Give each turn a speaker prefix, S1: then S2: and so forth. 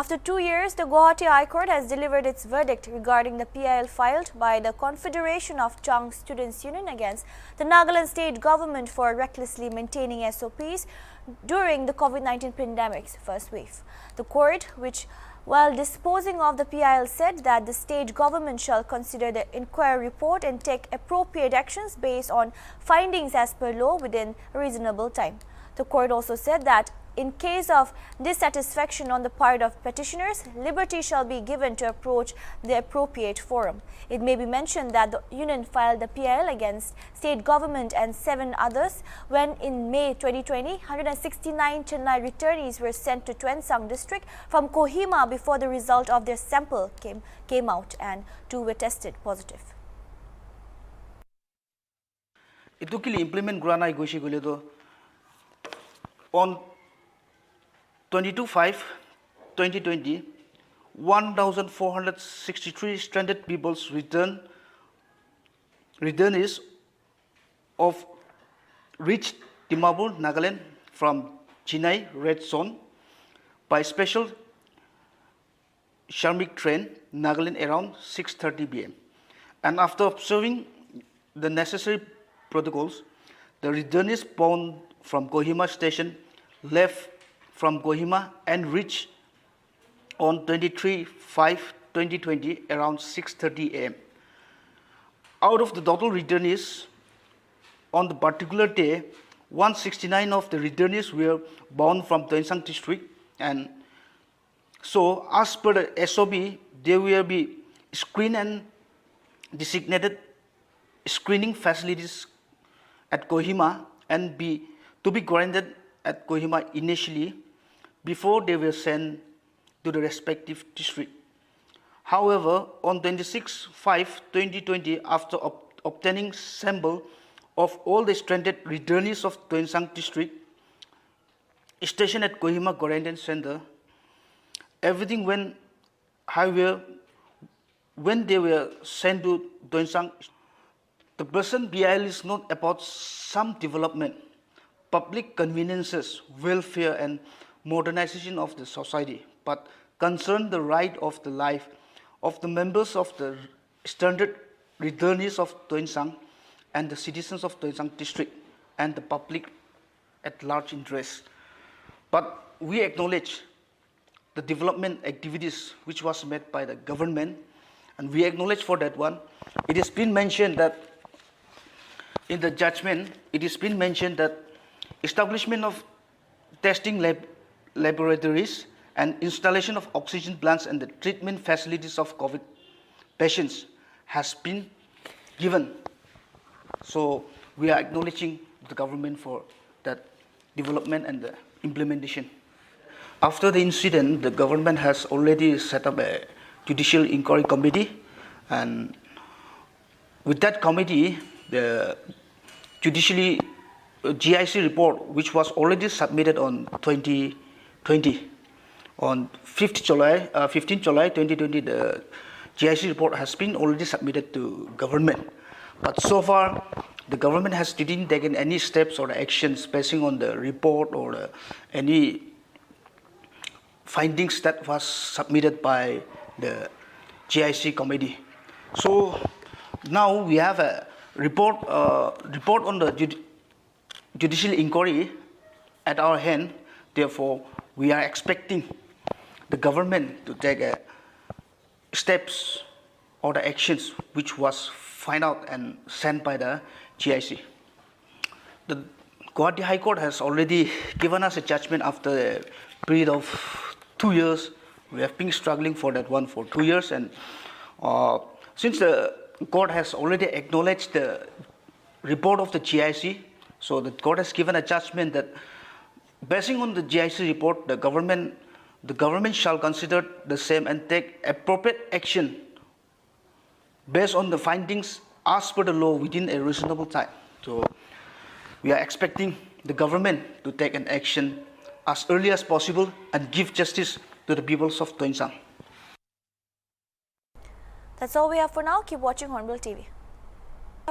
S1: After 2 years, the Guwahati High Court has delivered its verdict regarding the PIL filed by the Confederation of Chang Students' Union against the Nagaland state government for recklessly maintaining SOPs during the COVID-19 pandemic's first wave. The court, which while disposing of the PIL, said that the state government shall consider the inquiry report and take appropriate actions based on findings as per law within a reasonable time. The court also said that in case of dissatisfaction on the part of petitioners, liberty shall be given to approach the appropriate forum. It may be mentioned that the union filed the PIL against state government and 7 others when in May 2020, 169 Chennai returnees were sent to Tuensang district from Kohima before the result of their sample came out and 2 were tested positive.
S2: Itukili implement granai goshi goledo on 22/5/2020, 1,463 stranded people's returnees of reached Debacle, Nagaland from Chennai red zone by special Sharmik train Nagaland around 6:30 p.m. And after observing the necessary protocols, the returnees bound from Kohima station left from Kohima and reached on 23/5/2020 around 6:30 a.m. Out of the total returnees on the particular day, 169 of the returnees were bound from Tuensang district, and so as per the SOP, they will be screened and designated screening facilities at Kohima and to be quarantined at Kohima initially before they were sent to the respective district. However, on 26/5/2020, after obtaining sample of all the stranded returnees of Tuensang district stationed at Kohima Quarantine Center, everything went highway. When they were sent to Tuensang, the present PIL is not about some development, public conveniences, welfare and modernization of the society, but concern the right of the life of the members of the stranded returnees of Tuensang and the citizens of Tuensang district and the public at large interest. But we acknowledge the development activities which was made by the government, and we acknowledge for that one. It has been mentioned that in the judgment, it has been mentioned that establishment of testing laboratories and installation of oxygen plants and the treatment facilities of COVID patients has been given. So we are acknowledging the government for that development and the implementation. After the incident, the government has already set up a judicial inquiry committee, and with that committee, the GIC report, which was already submitted on 2020, on 15th July 2020, the GIC report has been already submitted to government. But so far, the government didn't taken any steps or actions basing on the report or any findings that was submitted by the GIC committee. So now we have a report on the judicial inquiry at our hand. Therefore, we are expecting the government to take steps or the actions which was found out and sent by the GIC. The Guwahati High Court has already given us a judgment after a period of 2 years. We have been struggling for that one for 2 years, and since the court has already acknowledged the report of the GIC, so the court has given a judgment that basing on the GIC report, the government shall consider the same and take appropriate action based on the findings as per the law within a reasonable time. So we are expecting the government to take an action as early as possible and give justice to the peoples of Tuensang.
S1: That's all we have for now. Keep watching Hornbill TV.